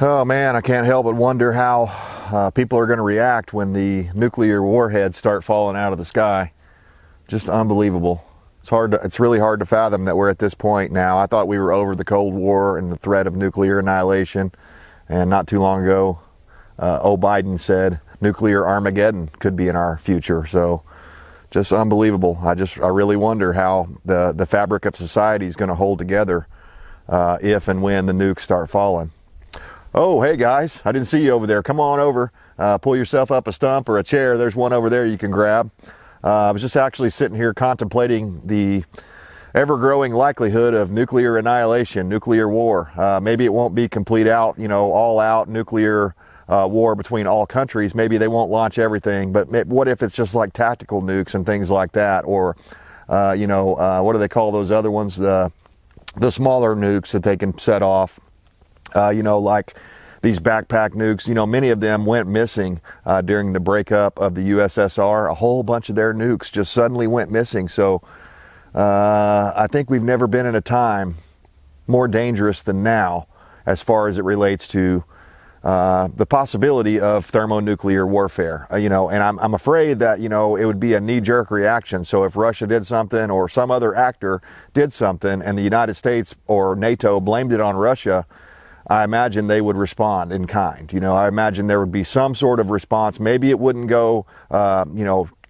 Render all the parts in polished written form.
Oh man, I can't help but wonder how people are going to react when the nuclear warheads start falling out of the sky. Just unbelievable. It's really hard to fathom that we're at this point now. I thought we were over the Cold War and the threat of nuclear annihilation. And not too long ago, Biden said nuclear Armageddon could be in our future. So just unbelievable. I really wonder how the fabric of society is going to hold together if and when the nukes start falling. Oh, hey guys, I didn't see you over there. Come on over, pull yourself up a stump or a chair. There's one over there you can grab. I was just actually sitting here contemplating the ever-growing likelihood of nuclear annihilation, nuclear war. Maybe it won't be complete out, all-out nuclear war between all countries. Maybe they won't launch everything, but what if it's just like tactical nukes and things like that? Or, what do they call those other ones? The smaller nukes that they can set off. Like these backpack nukes, many of them went missing during the breakup of the USSR. A whole bunch of their nukes just suddenly went missing. So I think we've never been in a time more dangerous than now as far as it relates to the possibility of thermonuclear warfare. And I'm afraid that, it would be a knee-jerk reaction. So if Russia did something or some other actor did something and the United States or NATO blamed it on Russia, I imagine they would respond in kind. I imagine there would be some sort of response. Maybe it wouldn't go,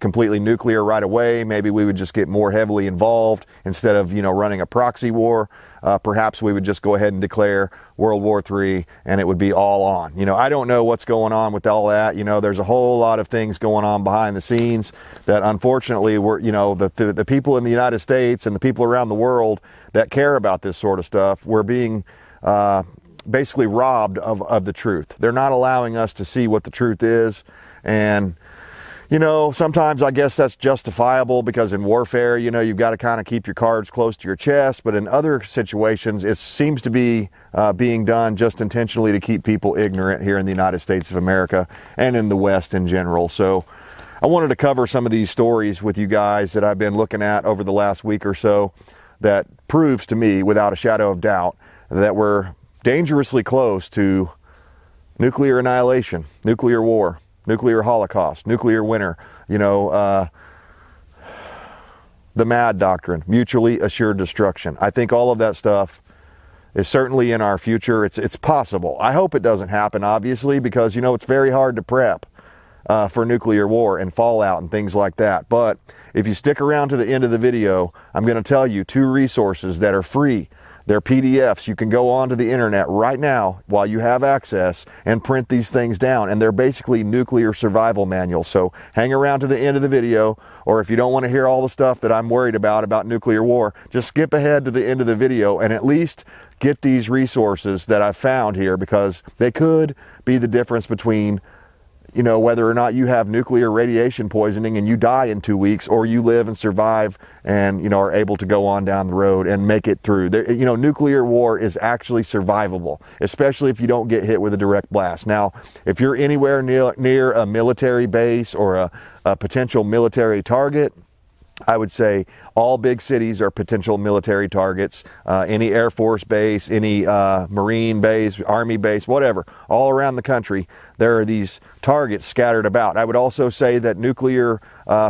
completely nuclear right away. Maybe we would just get more heavily involved instead of, running a proxy war. Perhaps we would just go ahead and declare World War III and it would be all on. I don't know what's going on with all that. There's a whole lot of things going on behind the scenes that unfortunately the people in the United States and the people around the world that care about this sort of stuff, we're being basically robbed of the truth. They're not allowing us to see what the truth is. And, sometimes I guess that's justifiable because in warfare, you've got to kind of keep your cards close to your chest. But in other situations, it seems to be being done just intentionally to keep people ignorant here in the United States of America and in the West in general. So I wanted to cover some of these stories with you guys that I've been looking at over the last week or so that proves to me without a shadow of doubt that we're dangerously close to nuclear annihilation, nuclear war, nuclear holocaust, nuclear winter, the MAD doctrine, mutually assured destruction. I think all of that stuff is certainly in our future. It's possible. I hope it doesn't happen, obviously, because, it's very hard to prep for nuclear war and fallout and things like that. But if you stick around to the end of the video, I'm going to tell you 2 resources that are free. They're PDFs. You can go onto the internet right now while you have access and print these things down. And they're basically nuclear survival manuals. So hang around to the end of the video, or if you don't want to hear all the stuff that I'm worried about nuclear war, just skip ahead to the end of the video and at least get these resources that I've found here, because they could be the difference between whether or not you have nuclear radiation poisoning and you die in 2 weeks, or you live and survive and, are able to go on down the road and make it through. Nuclear war is actually survivable, especially if you don't get hit with a direct blast. Now, if you're anywhere near a military base or a potential military target, I would say all big cities are potential military targets. Any Air Force base, any Marine base, Army base, whatever, all around the country, there are these targets scattered about. I would also say that nuclear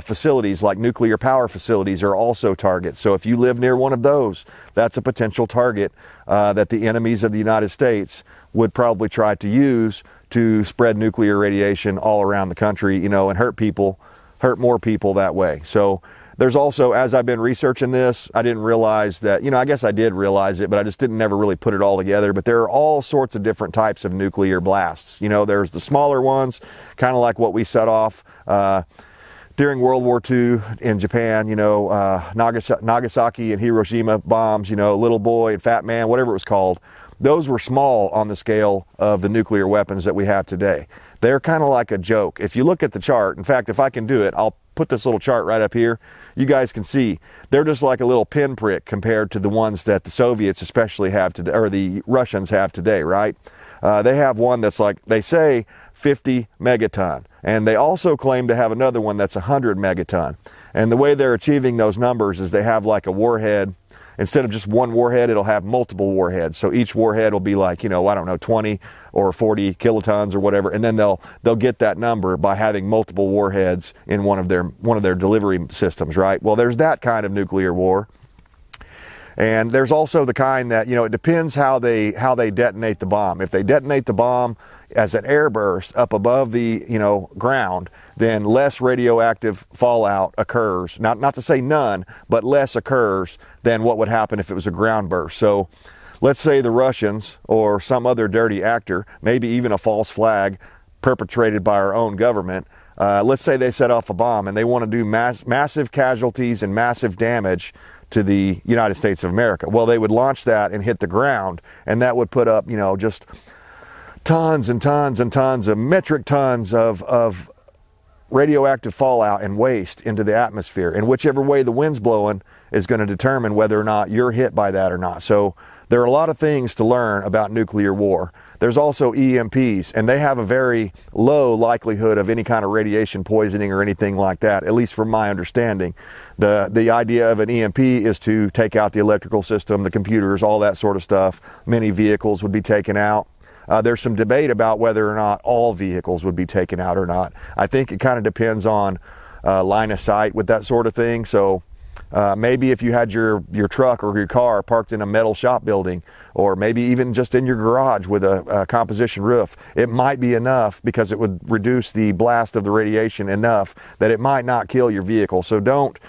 facilities, like nuclear power facilities, are also targets. So if you live near one of those, that's a potential target that the enemies of the United States would probably try to use to spread nuclear radiation all around the country, and hurt more people that way. So there's also, as I've been researching this, I didn't realize that, I guess I did realize it, but I just didn't never really put it all together. But there are all sorts of different types of nuclear blasts. There's the smaller ones, kind of like what we set off during World War II in Japan, Nagasaki and Hiroshima bombs, Little Boy and Fat Man, whatever it was called. Those were small on the scale of the nuclear weapons that we have today. They're kind of like a joke. If you look at the chart, in fact, if I can do it, I'll put this little chart right up here. You guys can see they're just like a little pinprick compared to the ones that the Soviets especially have today, or the Russians have today, right? They have one that's like, they say 50 megaton. And they also claim to have another one that's 100 megaton. And the way they're achieving those numbers is they have like a warhead instead of just one warhead, it'll have multiple warheads. So each warhead will be like, I don't know, 20 or 40 kilotons or whatever, and then they'll get that number by having multiple warheads in one of their delivery systems, right? Well, there's that kind of nuclear war. And there's also the kind that, it depends how they detonate the bomb. If they detonate the bomb as an airburst up above the, ground, then less radioactive fallout occurs. Not to say none, but less occurs than what would happen if it was a ground burst. So let's say the Russians or some other dirty actor, maybe even a false flag perpetrated by our own government, let's say they set off a bomb and they want to do massive casualties and massive damage to the United States of America. Well, they would launch that and hit the ground, and that would put up, just tons and tons and tons of metric tons of radioactive fallout and waste into the atmosphere. And whichever way the wind's blowing is going to determine whether or not you're hit by that or not. So there are a lot of things to learn about nuclear war. There's also EMPs, and they have a very low likelihood of any kind of radiation poisoning or anything like that, at least from my understanding. The idea of an EMP is to take out the electrical system, the computers, all that sort of stuff. Many vehicles would be taken out. There's some debate about whether or not all vehicles would be taken out or not. I think it kind of depends on line of sight with that sort of thing. So maybe if you had your truck or your car parked in a metal shop building, or maybe even just in your garage with a composition roof, it might be enough because it would reduce the blast of the radiation enough that it might not kill your vehicle. So don't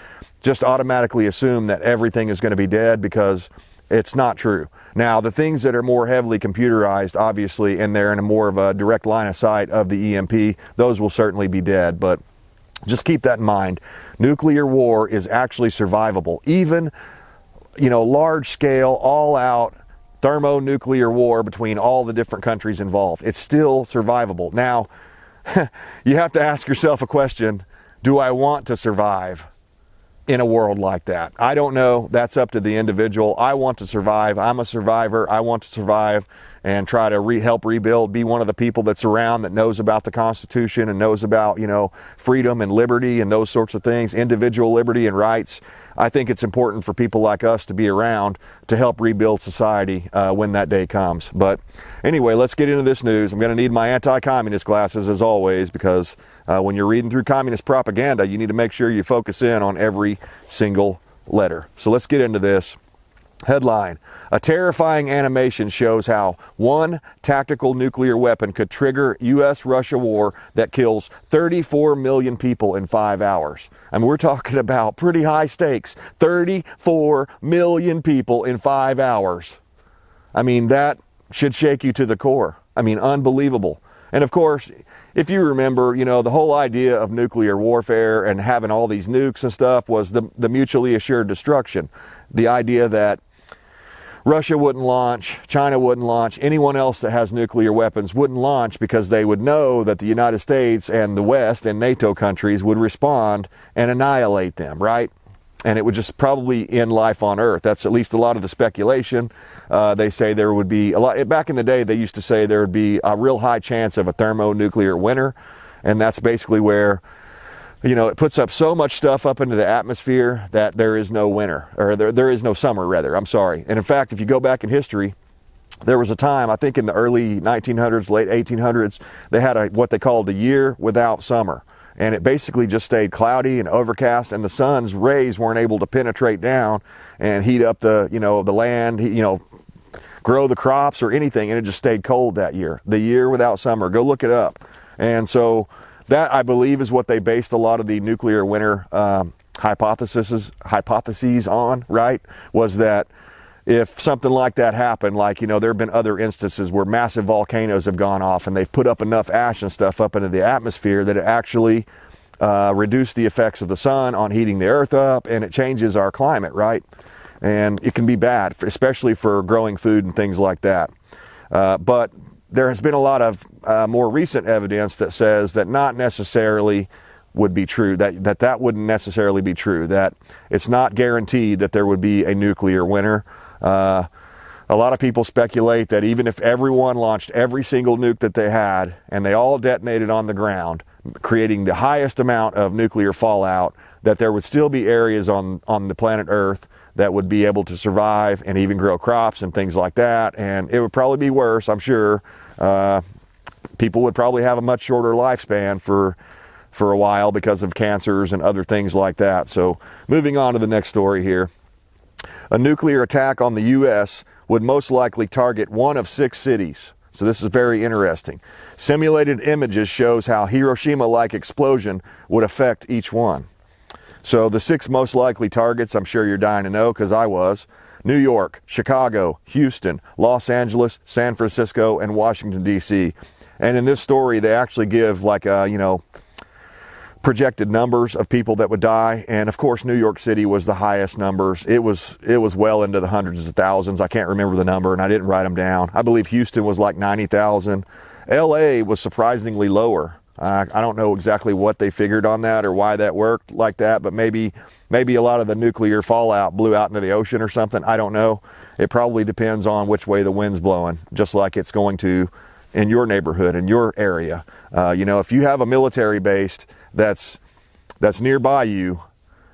just automatically assume that everything is going to be dead, because it's not true. Now, the things that are more heavily computerized, obviously, and they're in a more of a direct line of sight of the EMP, those will certainly be dead. But just keep that in mind. Nuclear war is actually survivable. Even, large scale, all out thermonuclear war between all the different countries involved. It's still survivable. Now, you have to ask yourself a question. Do I want to survive in a world like that? I don't know. That's up to the individual. I want to survive. I'm a survivor. I want to survive and try to help rebuild, be one of the people that's around that knows about the Constitution and knows about, freedom and liberty and those sorts of things, individual liberty and rights. I think it's important for people like us to be around to help rebuild society when that day comes. But anyway, let's get into this news. I'm going to need my anti-communist glasses as always, because when you're reading through communist propaganda, you need to make sure you focus in on every single letter. So let's get into this. Headline: a terrifying animation shows how one tactical nuclear weapon could trigger U.S.-Russia war that kills 34 million people in 5 hours. I mean, we're talking about pretty high stakes. 34 million people in 5 hours. I mean, that should shake you to the core. I mean, unbelievable. And of course, if you remember, the whole idea of nuclear warfare and having all these nukes and stuff was the mutually assured destruction. The idea that Russia wouldn't launch, China wouldn't launch, anyone else that has nuclear weapons wouldn't launch, because they would know that the United States and the West and NATO countries would respond and annihilate them, right? And it would just probably end life on Earth. That's at least a lot of the speculation. They say there would be a lot. Back in the day, they used to say there would be a real high chance of a thermonuclear winter. And that's basically where, it puts up so much stuff up into the atmosphere that there is no winter, or there is no summer, rather. I'm sorry. And in fact, if you go back in history, there was a time, I think in the early 1900s, late 1800s, they had what they called a year without summer. And it basically just stayed cloudy and overcast, and the sun's rays weren't able to penetrate down and heat up the land, grow the crops or anything, and it just stayed cold that year. The year without summer. Go look it up. And so that, I believe, is what they based a lot of the nuclear winter hypotheses on, right? Was that if something like that happened, like, there have been other instances where massive volcanoes have gone off and they've put up enough ash and stuff up into the atmosphere that it actually reduced the effects of the sun on heating the earth up, and it changes our climate, right? And it can be bad, especially for growing food and things like that. But there has been a lot of more recent evidence that says that not necessarily would be true, that wouldn't necessarily be true, that it's not guaranteed that there would be a nuclear winter. A lot of people speculate that even if everyone launched every single nuke that they had and they all detonated on the ground, creating the highest amount of nuclear fallout, that there would still be areas on the planet Earth that would be able to survive and even grow crops and things like that. And it would probably be worse, I'm sure. People would probably have a much shorter lifespan for a while because of cancers and other things like that. So moving on to the next story here. A nuclear attack on the U.S. would most likely target one of 6 cities. So this is very interesting. Simulated images shows how Hiroshima-like explosion would affect each one. So the 6 most likely targets, I'm sure you're dying to know because I was: New York, Chicago, Houston, Los Angeles, San Francisco, and Washington, D.C. And in this story, they actually give like a, projected numbers of people that would die. And of course, New York City was the highest numbers. It was well into the hundreds of thousands. I can't remember the number and I didn't write them down. I believe Houston was like 90,000. LA was surprisingly lower. I don't know exactly what they figured on that or why that worked like that, but maybe a lot of the nuclear fallout blew out into the ocean or something. I don't know. It probably depends on which way the wind's blowing, just like it's going to in your neighborhood, in your area. If you have a military base that's nearby you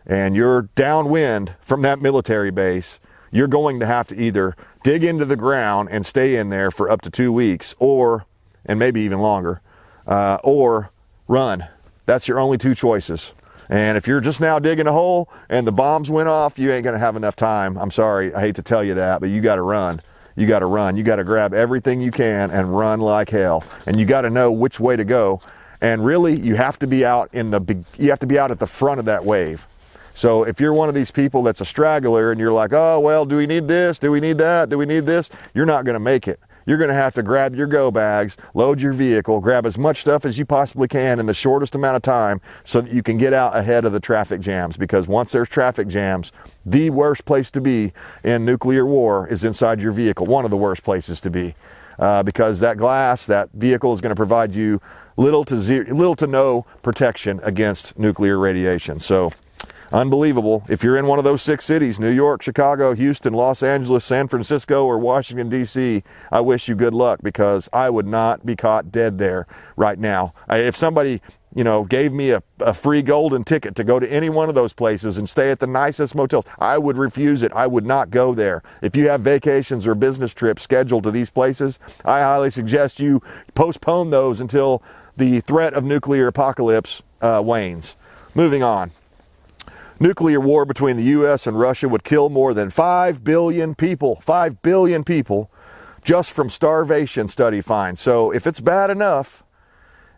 and you're downwind from that military base, you're going to have to either dig into the ground and stay in there for up to 2 weeks, and maybe even longer, or run. That's your only 2 choices. And if you're just now digging a hole and the bombs went off, you ain't going to have enough time. I'm sorry, I hate to tell you that, but you got to run. You got to run. You got to grab everything you can and run like hell. And you got to know which way to go. And really, you have to be out at the front of that wave. So if you're one of these people that's a straggler and you're like, oh, well, do we need this? Do we need that? Do we need this? You're not going to make it. You're going to have to grab your go bags, load your vehicle, grab as much stuff as you possibly can in the shortest amount of time so that you can get out ahead of the traffic jams. Because once there's traffic jams, the worst place to be in nuclear war is inside your vehicle. One of the worst places to be. Because that vehicle is going to provide you little to no protection against nuclear radiation. So unbelievable. If you're in one of those 6 cities, New York, Chicago, Houston, Los Angeles, San Francisco, or Washington, D.C., I wish you good luck, because I would not be caught dead there right now. If somebody gave me a free golden ticket to go to any one of those places and stay at the nicest motels, I would refuse it. I would not go there. If you have vacations or business trips scheduled to these places, I highly suggest you postpone those until the threat of nuclear apocalypse wanes. Moving on. Nuclear war between the U.S. and Russia would kill more than 5 billion people. 5 billion people just from starvation, study finds. So if it's bad enough,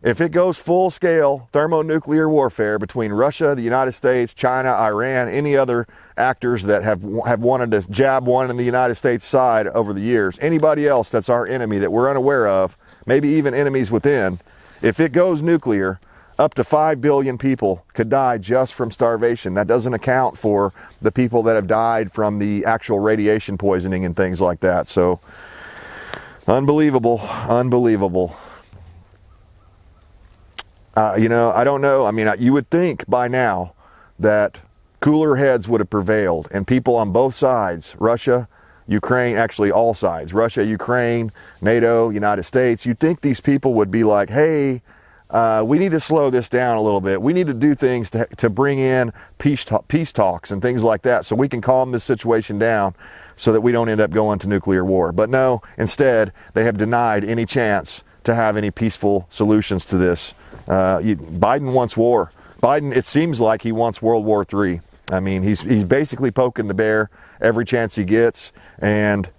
if it goes full-scale thermonuclear warfare between Russia, the United States, China, Iran, any other actors that have wanted to jab one in the United States side over the years, anybody else that's our enemy that we're unaware of, maybe even enemies within, if it goes nuclear, up to 5 billion people could die just from starvation. That doesn't account for the people that have died from the actual radiation poisoning and things like that. So, unbelievable, unbelievable. I don't know. I mean, you would think by now that cooler heads would have prevailed, and people on both sides, Russia, Ukraine, actually all sides, Russia, Ukraine, NATO, United States, you'd think these people would be like, hey, we need to slow this down a little bit. We need to do things to bring in peace talks and things like that so we can calm this situation down so that we don't end up going to nuclear war. But no, instead, they have denied any chance to have any peaceful solutions to this. Biden wants war. Biden, it seems like he wants World War III. I mean, he's basically poking the bear every chance he gets, and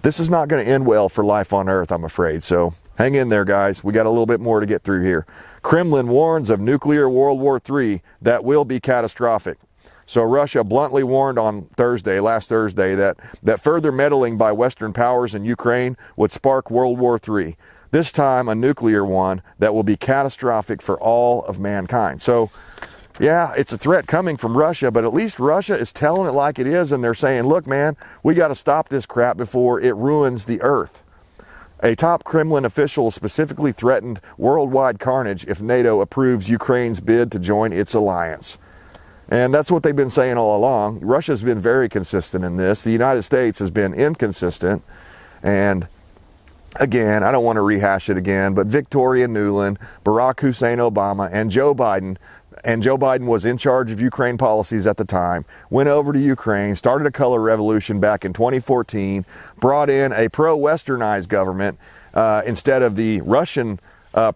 this is not going to end well for life on Earth, I'm afraid. So hang in there, guys. We got a little bit more to get through here. Kremlin warns of nuclear World War III that will be catastrophic. So Russia bluntly warned on last Thursday, that further meddling by Western powers in Ukraine would spark World War III. This time a nuclear one that will be catastrophic for all of mankind. So yeah, it's a threat coming from Russia, but at least Russia is telling it like it is, and they're saying, look, man, we got to stop this crap before it ruins the earth. A top Kremlin official specifically threatened worldwide carnage if NATO approves Ukraine's bid to join its alliance. And that's what they've been saying all along. Russia's been very consistent in this. The United States has been inconsistent. And again, I don't want to rehash it again, but Victoria Nuland, Barack Hussein Obama, and Joe Biden and Joe Biden was in charge of Ukraine policies at the time, went over to Ukraine, started a color revolution back in 2014, brought in a pro-Westernized government instead of the Russian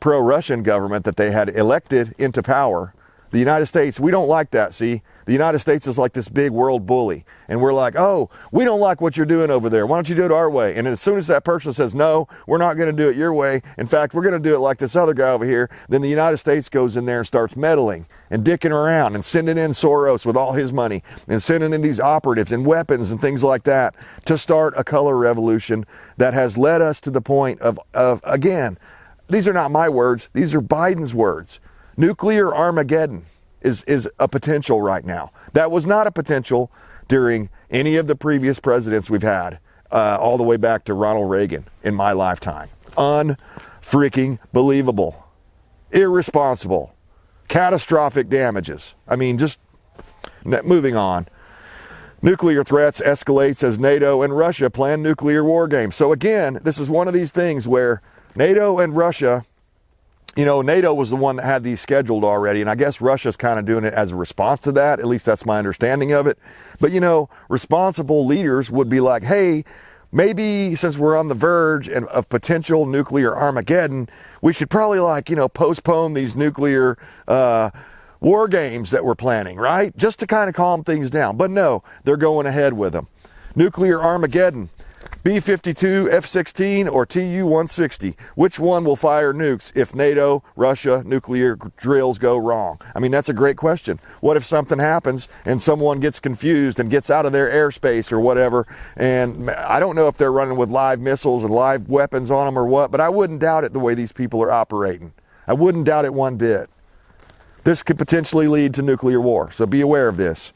pro-Russian government that they had elected into power. The United States, we don't like that, see? The United States is like this big world bully. And we're like, oh, we don't like what you're doing over there. Why don't you do it our way? And as soon as that person says, no, we're not going to do it your way. In fact, we're going to do it like this other guy over here. Then the United States goes in there and starts meddling and dicking around and sending in Soros with all his money and sending in these operatives and weapons and things like that to start a color revolution that has led us to the point of again, these are not my words. These are Biden's words. Nuclear Armageddon is a potential right now. That was not a potential during any of the previous presidents we've had, all the way back to Ronald Reagan in my lifetime. Unfreaking believable. Irresponsible. Catastrophic damages. I mean, just moving on. Nuclear threats escalates as NATO and Russia plan nuclear war games. So again, this is one of these things where NATO and Russia, you know, NATO was the one that had these scheduled already, and I guess Russia's kind of doing it as a response to that. At least that's my understanding of it. But, you know, responsible leaders would be like, hey, maybe since we're on the verge of potential nuclear Armageddon, we should probably, like, you know, postpone these nuclear war games that we're planning, right? Just to kind of calm things down. But no, they're going ahead with them. Nuclear Armageddon. B-52, F-16, or Tu-160? Which one will fire nukes if NATO, Russia, nuclear drills go wrong? I mean, that's a great question. What if something happens and someone gets confused and gets out of their airspace or whatever? And I don't know if they're running with live missiles and live weapons on them or what, but I wouldn't doubt it the way these people are operating. I wouldn't doubt it one bit. This could potentially lead to nuclear war, so be aware of this.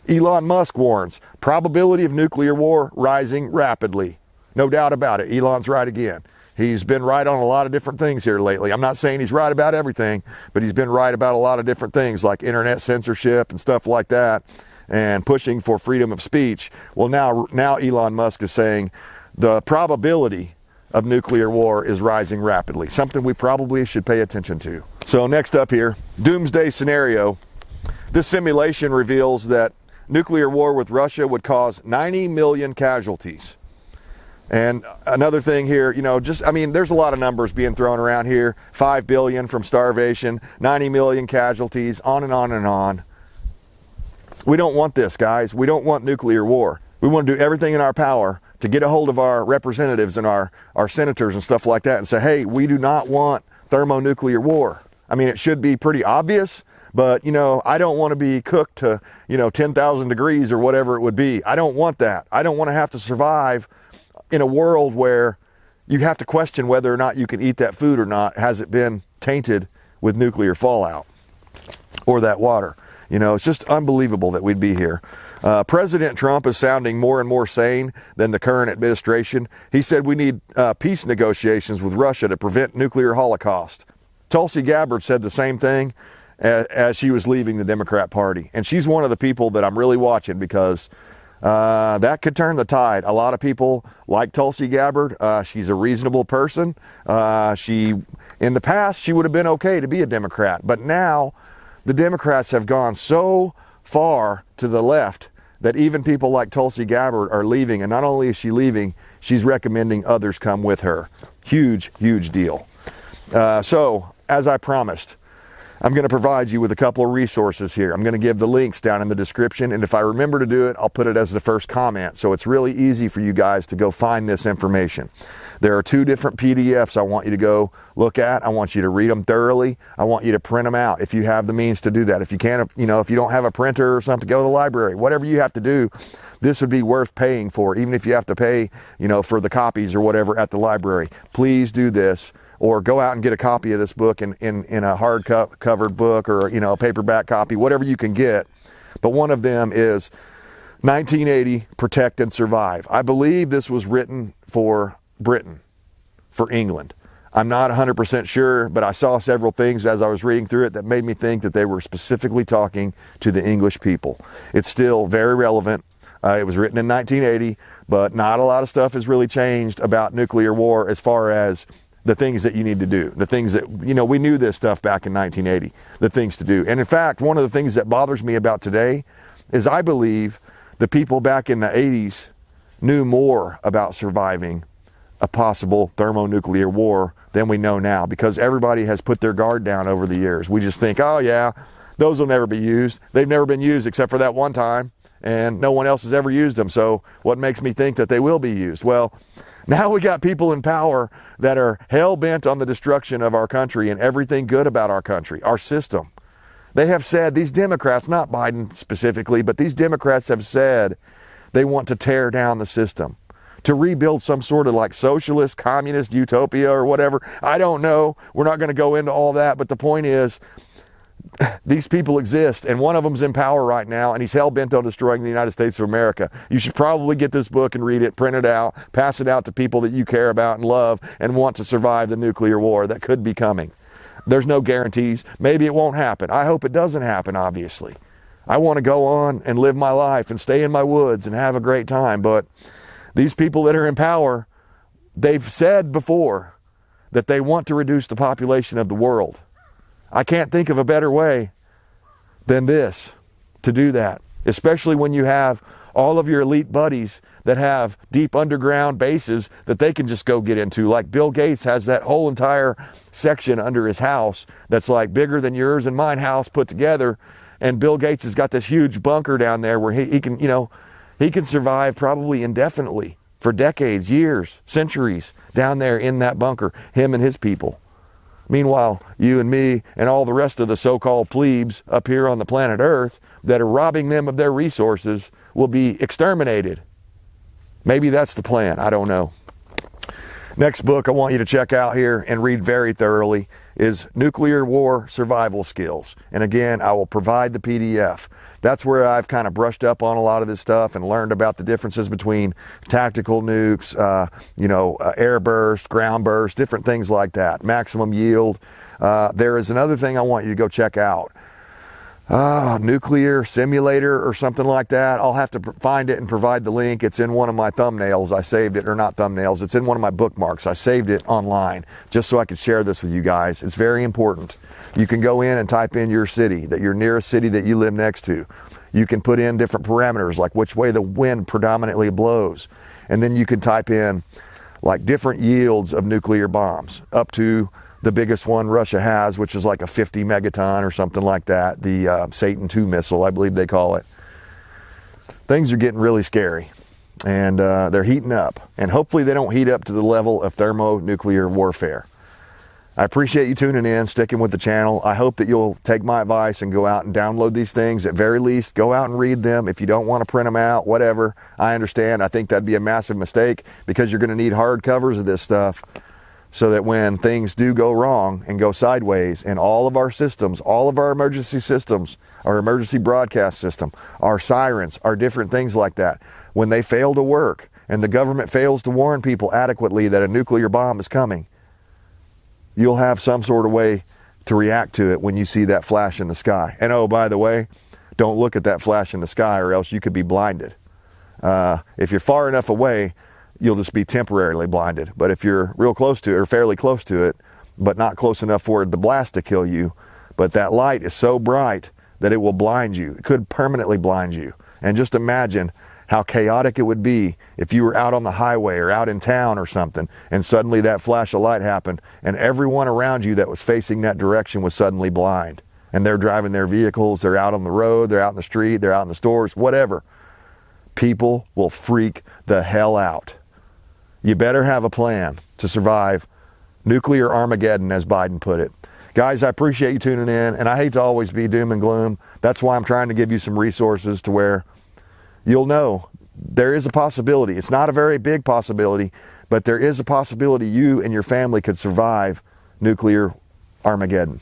Elon Musk warns, probability of nuclear war rising rapidly. No doubt about it. Elon's right again. He's been right on a lot of different things here lately. I'm not saying he's right about everything, but he's been right about a lot of different things like internet censorship and stuff like that, and pushing for freedom of speech. Well, now Elon Musk is saying the probability of nuclear war is rising rapidly, something we probably should pay attention to. So next up here, Doomsday scenario. This simulation reveals that nuclear war with Russia would cause 90 million casualties. And another thing here, you know, just, I mean, there's a lot of numbers being thrown around here. 5 billion from starvation, 90 million casualties, on and on and on. We don't want this, guys. We don't want nuclear war. We want to do everything in our power to get a hold of our representatives and our senators and stuff like that and say, hey, we do not want thermonuclear war. I mean, it should be pretty obvious, but, you know, I don't want to be cooked to, you know, 10,000 degrees or whatever it would be. I don't want that. I don't want to have to survive in a world where you have to question whether or not you can eat that food or not. Has it been tainted with nuclear fallout or that water? You know, it's just unbelievable that we'd be here. President Trump is sounding more and more sane than the current administration. He said we need peace negotiations with Russia to prevent nuclear holocaust. Tulsi Gabbard said the same thing as she was leaving the Democrat Party. And she's one of the people that I'm really watching because that could turn the tide. A lot of people like Tulsi Gabbard. She's a reasonable person. In the past, she would have been okay to be a Democrat. But now the Democrats have gone so far to the left that even people like Tulsi Gabbard are leaving. And not only is she leaving, she's recommending others come with her. Huge, huge deal. So, as I promised, I'm going to provide you with a couple of resources here. I'm going to give the links down in the description, and if I remember to do it, I'll put it as the first comment. So it's really easy for you guys to go find this information. There are 2 different PDFs I want you to go look at. I want you to read them thoroughly. I want you to print them out if you have the means to do that. If you can't, you know, if you don't have a printer or something, go to the library. Whatever you have to do, this would be worth paying for, even if you have to pay, you know, for the copies or whatever at the library. Please do this. Or go out and get a copy of this book in a hard covered book, or, you know, a paperback copy, whatever you can get. But one of them is 1980, Protect and Survive. I believe this was written for Britain, for England. I'm not 100% sure, but I saw several things as I was reading through it that made me think that they were specifically talking to the English people. It's still very relevant. It was written in 1980, but not a lot of stuff has really changed about nuclear war as far as the things that you need to do, the things that, we knew this stuff back in 1980, the things to do. And in fact, one of the things that bothers me about today is I believe the people back in the 80s knew more about surviving a possible thermonuclear war than we know now, because everybody has put their guard down over the years. We just think, oh yeah, those will never be used. They've never been used except for that one time, and no one else has ever used them. So what makes me think that they will be used? Well, now we got people in power that are hell-bent on the destruction of our country and everything good about our country, our system. They have said, these Democrats, not Biden specifically, but these Democrats have said they want to tear down the system, to rebuild some sort of like socialist, communist utopia or whatever. I don't know. We're not going to go into all that. But the point is, these people exist, and one of them's in power right now, and he's hell-bent on destroying the United States of America. You should probably get this book and read it, print it out, pass it out to people that you care about and love and want to survive the nuclear war that could be coming. There's no guarantees. Maybe it won't happen. I hope it doesn't happen, obviously. I want to go on and live my life and stay in my woods and have a great time, but these people that are in power, they've said before that they want to reduce the population of the world. I can't think of a better way than this to do that, especially when you have all of your elite buddies that have deep underground bases that they can just go get into. Like Bill Gates has that whole entire section under his house that's like bigger than yours and mine house put together. And Bill Gates has got this huge bunker down there where he can, he can survive probably indefinitely for decades, years, centuries down there in that bunker, him and his people. Meanwhile, you and me and all the rest of the so-called plebes up here on the planet Earth that are robbing them of their resources will be exterminated. Maybe that's the plan. I don't know. Next book I want you to check out here and read very thoroughly is Nuclear War Survival Skills. And again, I will provide the PDF. That's where I've kind of brushed up on a lot of this stuff and learned about the differences between tactical nukes, air burst, ground burst, different things like that, maximum yield. There is another thing I want you to go check out. Nuclear simulator or something like that. I'll have to find it and provide the link. It's in one of my thumbnails. I saved it, or not thumbnails. It's in one of my bookmarks. I saved it online just so I could share this with you guys. It's very important. You can go in and type in your city, your nearest city that you live next to. You can put in different parameters like which way the wind predominantly blows. And then you can type in like different yields of nuclear bombs up to the biggest one Russia has, which is like a 50 megaton or something like that. The Satan II missile, I believe they call it. Things are getting really scary, and they're heating up. And hopefully they don't heat up to the level of thermonuclear warfare. I appreciate you tuning in, sticking with the channel. I hope that you'll take my advice and go out and download these things. At very least, go out and read them. If you don't want to print them out, whatever, I understand. I think that'd be a massive mistake because you're going to need hard covers of this stuff, so that when things do go wrong and go sideways in all of our systems, all of our emergency systems, our emergency broadcast system, our sirens, our different things like that, when they fail to work and the government fails to warn people adequately that a nuclear bomb is coming, you'll have some sort of way to react to it when you see that flash in the sky. And oh, by the way, don't look at that flash in the sky or else you could be blinded. If you're far enough away, you'll just be temporarily blinded. But if you're real close to it, or fairly close to it, but not close enough for the blast to kill you, but that light is so bright that it will blind you. It could permanently blind you. And just imagine how chaotic it would be if you were out on the highway or out in town or something, and suddenly that flash of light happened, and everyone around you that was facing that direction was suddenly blind. And they're driving their vehicles, they're out on the road, they're out in the street, they're out in the stores, whatever. People will freak the hell out. You better have a plan to survive nuclear Armageddon, as Biden put it. Guys, I appreciate you tuning in, and I hate to always be doom and gloom. That's why I'm trying to give you some resources to where you'll know there is a possibility. It's not a very big possibility, but there is a possibility you and your family could survive nuclear Armageddon.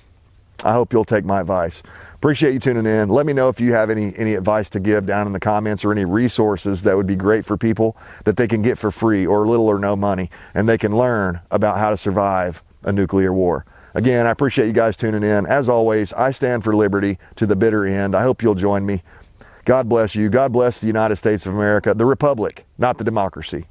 I hope you'll take my advice. Appreciate you tuning in. Let me know if you have any advice to give down in the comments, or any resources that would be great for people that they can get for free or little or no money, and they can learn about how to survive a nuclear war. Again, I appreciate you guys tuning in. As always, I stand for liberty to the bitter end. I hope you'll join me. God bless you. God bless the United States of America, the Republic, not the democracy.